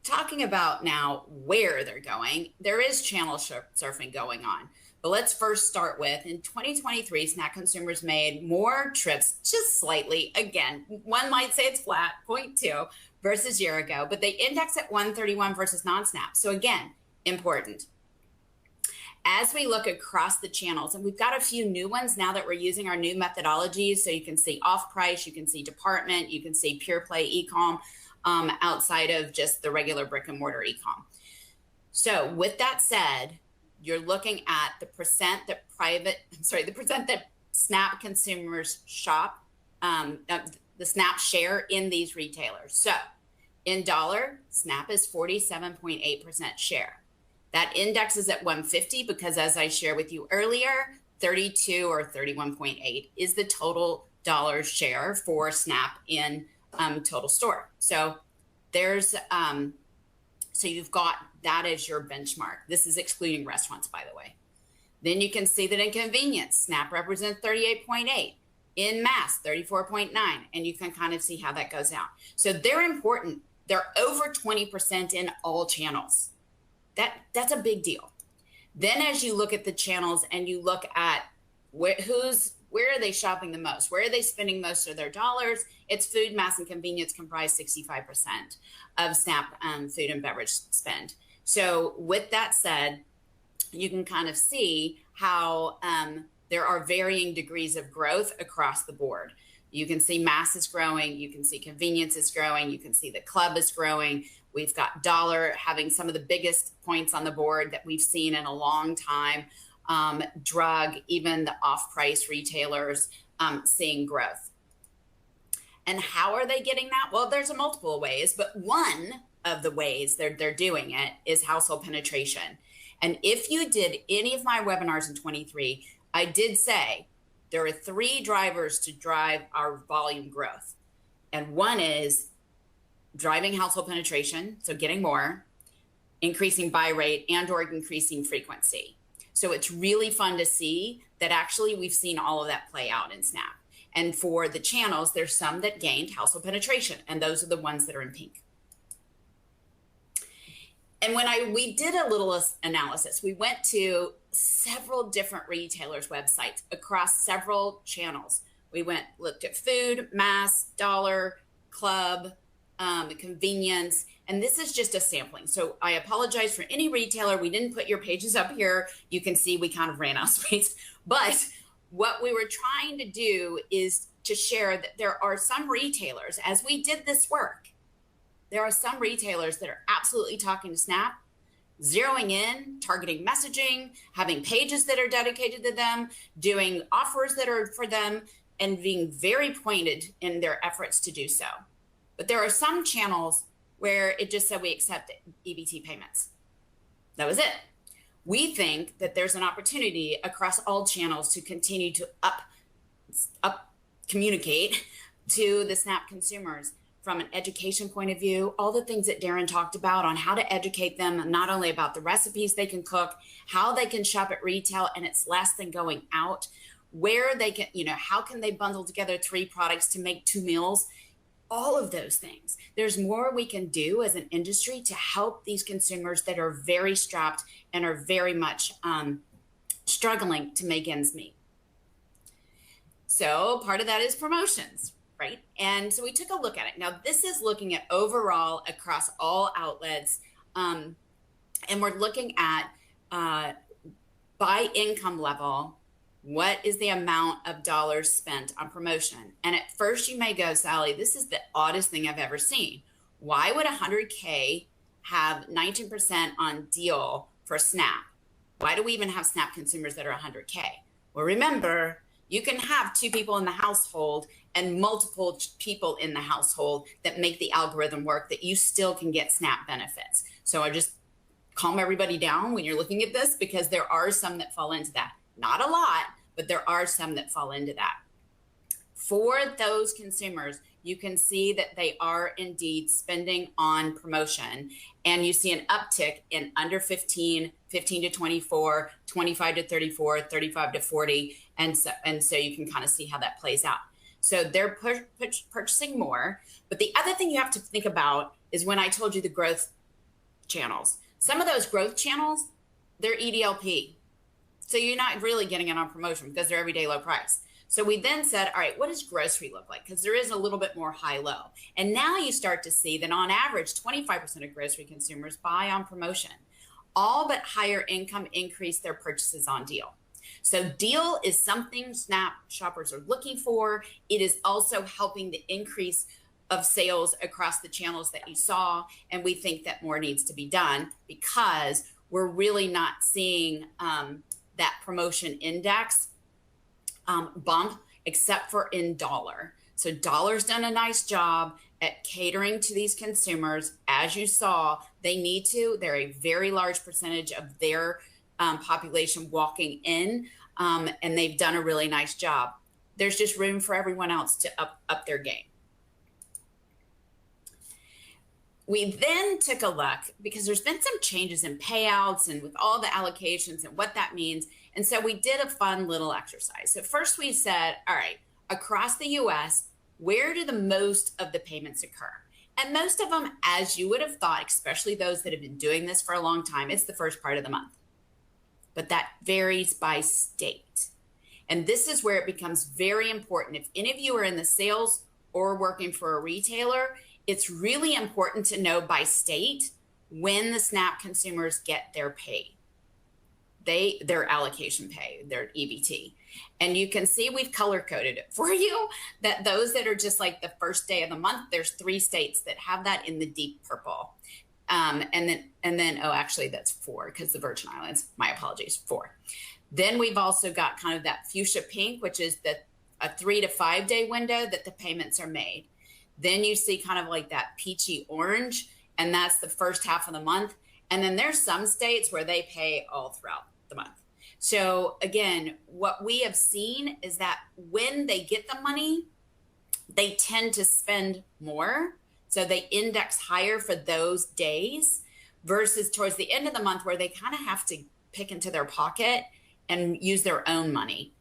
talking about now where they're going, there is channel surfing going on. But let's first start with, in 2023, snack consumers made more trips, just slightly. Again, one might say it's flat, 0.2 versus year ago, but they index at 131 versus non-snap. So again, important. As we look across the channels, and we've got a few new ones now that we're using our new methodologies. So you can see off-price, you can see department, you can see pure play e-com, outside of just the regular brick and mortar e-com. So with that said, you're looking at the percent that Snap consumers shop, the Snap share in these retailers. So in dollar, Snap is 47.8% share. That index is at 150 because, as I shared with you earlier, 32 or 31.8 is the total dollar share for Snap in total store. So there's so you've got that as your benchmark. This is excluding restaurants, by the way. Then you can see that in convenience, Snap represents 38.8, in mass 34.9, and you can kind of see how that goes out. So they're important. They're over 20% in all channels. That's a big deal. Then as you look at the channels and you look at where are they shopping the most? Where are they spending most of their dollars? It's food, mass, and convenience comprise 65% of Snap food and beverage spend. So with that said, you can kind of see how there are varying degrees of growth across the board. You can see mass is growing. You can see convenience is growing. You can see the club is growing. We've got dollar having some of the biggest points on the board that we've seen in a long time. Drug, even the off-price retailers seeing growth. And how are they getting that? Well, there's a multiple ways, but one of the ways they're doing it is household penetration. And if you did any of my webinars in 23, I did say there are 3 drivers to drive our volume growth. And one is driving household penetration, so getting more, increasing buy rate, and or increasing frequency. So it's really fun to see that actually we've seen all of that play out in Snap. And for the channels, there's some that gained household penetration, and those are the ones that are in pink. And when we did a little analysis, we went to several different retailers' websites across several channels. We looked at food, mass, dollar, club, convenience, and this is just a sampling. So I apologize for any retailer. We didn't put your pages up here. You can see we kind of ran out of space. But what we were trying to do is to share that there are some retailers, as we did this work, there are some retailers that are absolutely talking to SNAP, zeroing in, targeting messaging, having pages that are dedicated to them, doing offers that are for them, and being very pointed in their efforts to do so. But there are some channels where it just said we accept EBT payments. That was it. We think that there's an opportunity across all channels to continue to up communicate to the SNAP consumers from an education point of view, all the things that Darren talked about on how to educate them, not only about the recipes they can cook, how they can shop at retail, and it's less than going out, where they can, how can they bundle together 3 products to make 2 meals, all of those things. There's more we can do as an industry to help these consumers that are very strapped and are very much struggling to make ends meet. So part of that is promotions. Right. And so we took a look at it. Now, this is looking at overall across all outlets. And we're looking at by income level, what is the amount of dollars spent on promotion? And at first you may go, Sally, this is the oddest thing I've ever seen. Why would 100K have 19% on deal for SNAP? Why do we even have SNAP consumers that are 100K? Well, remember, you can have 2 people in the household and multiple people in the household that make the algorithm work that you still can get SNAP benefits. So I just calm everybody down when you're looking at this, because there are some that fall into that. Not a lot, but there are some that fall into that. For those consumers, you can see that they are indeed spending on promotion, and you see an uptick in under 15, 15 to 24, 25 to 34, 35 to 40. And so you can kind of see how that plays out. So they're purchasing more. But the other thing you have to think about is when I told you the growth channels. Some of those growth channels, they're EDLP. So you're not really getting it on promotion because they're everyday low price. So we then said, all right, what does grocery look like? Because there is a little bit more high-low. And now you start to see that on average, 25% of grocery consumers buy on promotion. All but higher income increase their purchases on deal. So deal is something SNAP shoppers are looking for. It is also helping the increase of sales across the channels that you saw. And we think that more needs to be done because we're really not seeing that promotion index bump except for in dollar. So dollar's done a nice job at catering to these consumers. As you saw, they're a very large percentage of their population walking in, and they've done a really nice job. There's just room for everyone else to up their game. We then took a look because there's been some changes in payouts and with all the allocations and what that means. And so we did a fun little exercise. So first we said, all right, across the US, where do the most of the payments occur? And most of them, as you would have thought, especially those that have been doing this for a long time, it's the first part of the month. But that varies by state. And this is where it becomes very important. If any of you are in the sales or working for a retailer, it's really important to know by state when the SNAP consumers get their pay. Their allocation pay, their EBT. And you can see we've color coded it for you, that those that are just like the first day of the month, there's 3 states that have that in the deep purple. And then, oh, actually that's 4 because the Virgin Islands, my apologies, 4. Then we've also got kind of that fuchsia pink, which is a 3 to 5 day window that the payments are made. Then you see kind of like that peachy orange, and that's the first half of the month. And then there's some states where they pay all throughout the month. So again, what we have seen is that when they get the money, they tend to spend more. So they index higher for those days versus towards the end of the month where they kind of have to pick into their pocket and use their own money.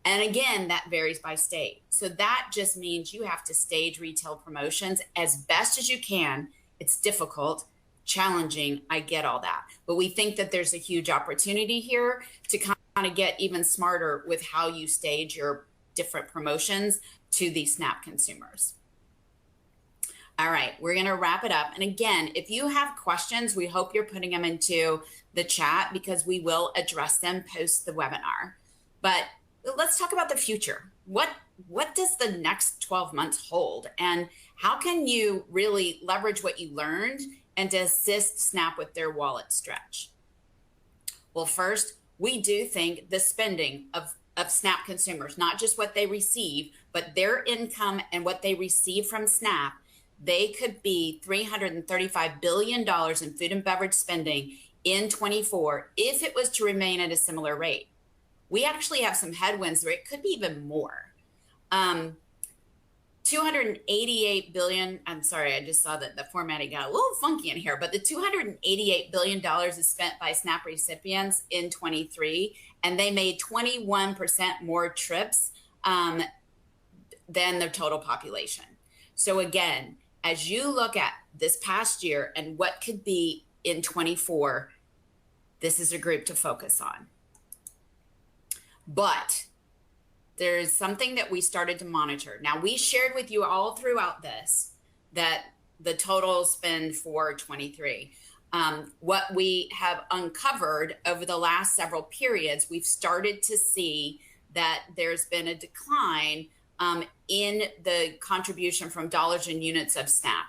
And again, that varies by state. So that just means you have to stage retail promotions as best as you can. It's difficult challenging. I get all that. But we think that there's a huge opportunity here to kind of get even smarter with how you stage your different promotions to these SNAP consumers. All right, we're going to wrap it up. And again, if you have questions, we hope you're putting them into the chat because we will address them post the webinar. But let's talk about the future. What does the next 12 months hold? And how can you really leverage what you learned and to assist SNAP with their wallet stretch? Well, first, we do think the spending of SNAP consumers, not just what they receive, but their income and what they receive from SNAP, they could be $335 billion in food and beverage spending in 24 if it was to remain at a similar rate. We actually have some headwinds where it could be even more. 288 billion, I'm sorry, I just saw that the formatting got a little funky in here, but the $288 billion is spent by SNAP recipients in 23, and they made 21% more trips than the total population. So again, as you look at this past year and what could be in 24, this is a group to focus on. But there's something that we started to monitor. Now, we shared with you all throughout this that the total spend for 23. What we have uncovered over the last several periods, we've started to see that there's been a decline in the contribution from dollars and units of SNAP.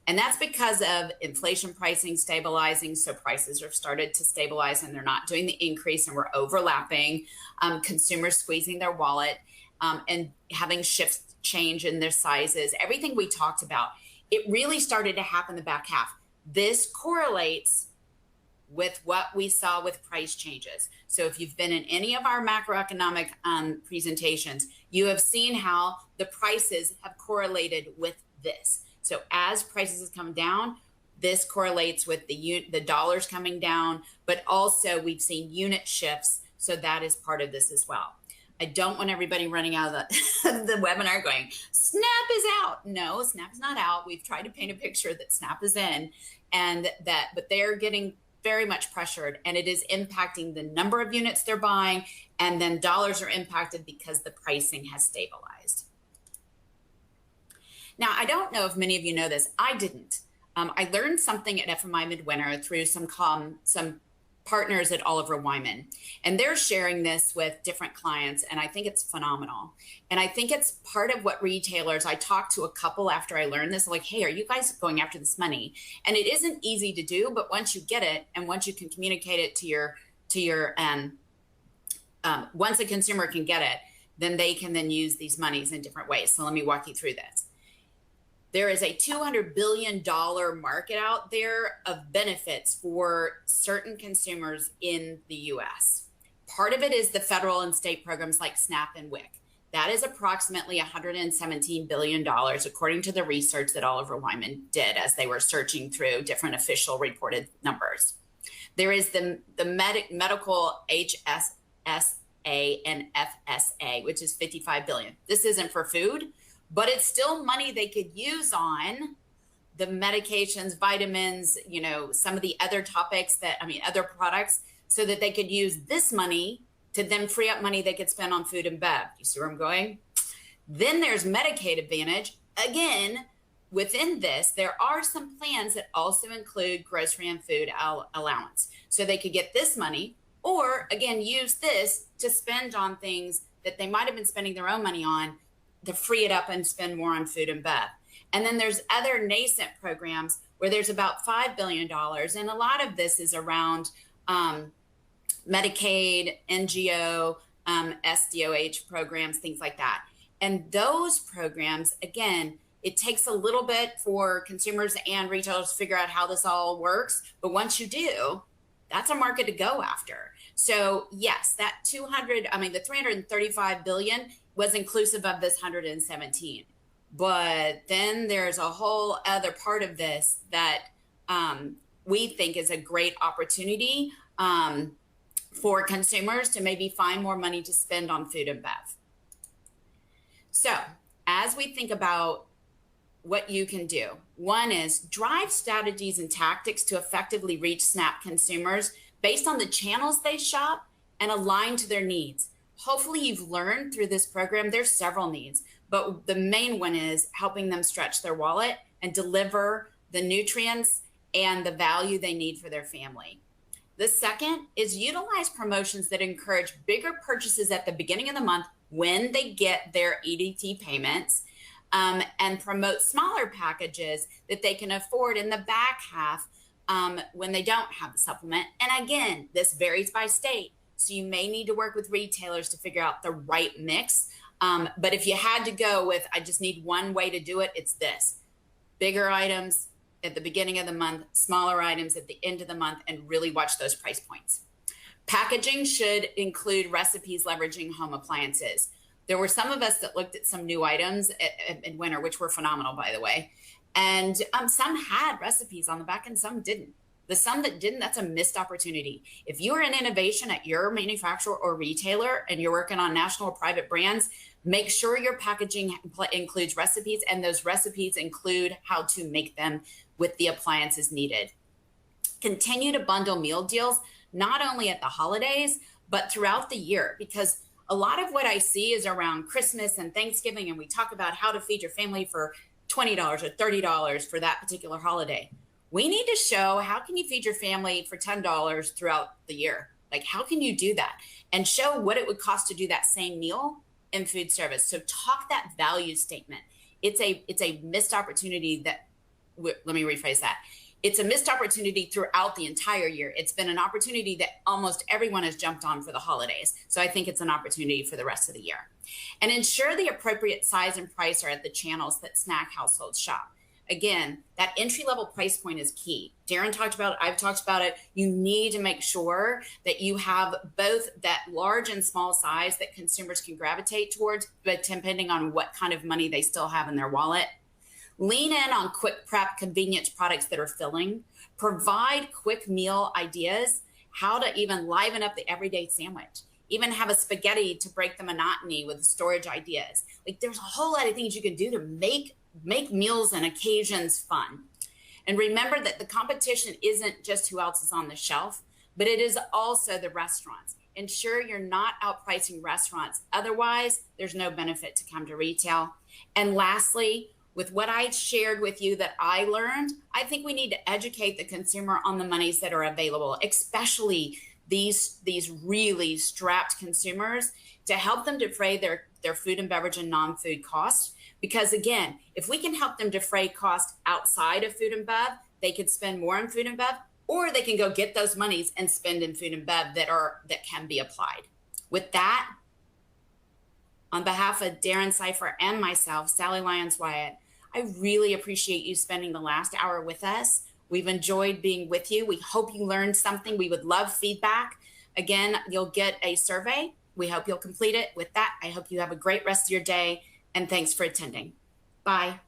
And that's because of inflation pricing stabilizing. So prices have started to stabilize and they're not doing the increase, and we're overlapping consumers squeezing their wallet and having shifts change in their sizes. Everything we talked about, it really started to happen in the back half. This correlates with what we saw with price changes. So if you've been in any of our macroeconomic presentations, you have seen how the prices have correlated with this. So as prices have come down, this correlates with the dollars coming down, but also we've seen unit shifts. So that is part of this as well. I don't want everybody running out of the webinar going, SNAP is out. No, SNAP is not out. We've tried to paint a picture that SNAP is in, but they're getting very much pressured, and it is impacting the number of units they're buying, and then dollars are impacted because the pricing has stabilized. Now, I don't know if many of you know this. I didn't. I learned something at FMI Midwinter through some partners at Oliver Wyman, and they're sharing this with different clients, and I think it's phenomenal. And I think it's part of what retailers, I talked to a couple after I learned this, like, hey, are you guys going after this money? And it isn't easy to do, but once you get it and once you can communicate it to your once a consumer can get it, then they can then use these monies in different ways. So let me walk you through this. There is a $200 billion market out there of benefits for certain consumers in the US. Part of it is the federal and state programs like SNAP and WIC. That is approximately $117 billion, according to the research that Oliver Wyman did as they were searching through different official reported numbers. There is the medical HSSA and FSA, which is $55 billion. This isn't for food, but it's still money they could use on the medications, vitamins, some of the other topics other products, so that they could use this money to then free up money they could spend on food and bev. You see where I'm going? Then there's Medicaid Advantage. Again, within this, there are some plans that also include grocery and food allowance. So they could get this money, or again, use this to spend on things that they might have been spending their own money on, to free it up and spend more on food and bev. And then there's other nascent programs where there's about $5 billion. And a lot of this is around Medicaid, NGO, SDOH programs, things like that. And those programs, again, it takes a little bit for consumers and retailers to figure out how this all works. But once you do, that's a market to go after. So yes, the 335 billion was inclusive of this 117. But then there's a whole other part of this that we think is a great opportunity for consumers to maybe find more money to spend on food and bev. So as we think about what you can do. One is drive strategies and tactics to effectively reach SNAP consumers based on the channels they shop and align to their needs. Hopefully you've learned through this program, there's several needs, but the main one is helping them stretch their wallet and deliver the nutrients and the value they need for their family. The second is utilize promotions that encourage bigger purchases at the beginning of the month when they get their EDT payments, and promote smaller packages that they can afford in the back half when they don't have the supplement. And again, this varies by state. So you may need to work with retailers to figure out the right mix. But if you had to go with, I just need one way to do it, it's this. Bigger items at the beginning of the month, smaller items at the end of the month, and really watch those price points. Packaging should include recipes leveraging home appliances. There were some of us that looked at some new items in winter, which were phenomenal, by the way. And some had recipes on the back and some didn't. The some that didn't, that's a missed opportunity. If you are in innovation at your manufacturer or retailer and you're working on national or private brands, make sure your packaging includes recipes, and those recipes include how to make them with the appliances needed. Continue to bundle meal deals, not only at the holidays, but throughout the year, because a lot of what I see is around Christmas and Thanksgiving, and we talk about how to feed your family for $20 or $30 for that particular holiday. We need to show how can you feed your family for $10 throughout the year? Like, how can you do that? And show what it would cost to do that same meal in food service. So talk that value statement. It's a missed opportunity that, let me rephrase that. It's a missed opportunity throughout the entire year. It's been an opportunity that almost everyone has jumped on for the holidays. So I think it's an opportunity for the rest of the year. And ensure the appropriate size and price are at the channels that snack households shop. Again, that entry-level price point is key. Darren talked about it, I've talked about it. You need to make sure that you have both that large and small size that consumers can gravitate towards, but depending on what kind of money they still have in their wallet. Lean in on quick prep convenience products that are filling. Provide quick meal ideas, how to even liven up the everyday sandwich. Even have a spaghetti to break the monotony with storage ideas. Like, there's a whole lot of things you can do to make meals and occasions fun. And remember that the competition isn't just who else is on the shelf, but it is also the restaurants. Ensure you're not outpricing restaurants. Otherwise, there's no benefit to come to retail. And lastly, with what I shared with you that I learned, I think we need to educate the consumer on the monies that are available, especially these really strapped consumers, to help them defray their food and beverage and non-food costs. Because again, if we can help them defray costs outside of food and bev, they could spend more on food and bev, or they can go get those monies and spend in food and bev that can be applied. With that, on behalf of Darren Cipher and myself, Sally Lyons Wyatt, I really appreciate you spending the last hour with us. We've enjoyed being with you. We hope you learned something. We would love feedback. Again, you'll get a survey. We hope you'll complete it. With that, I hope you have a great rest of your day, and thanks for attending. Bye.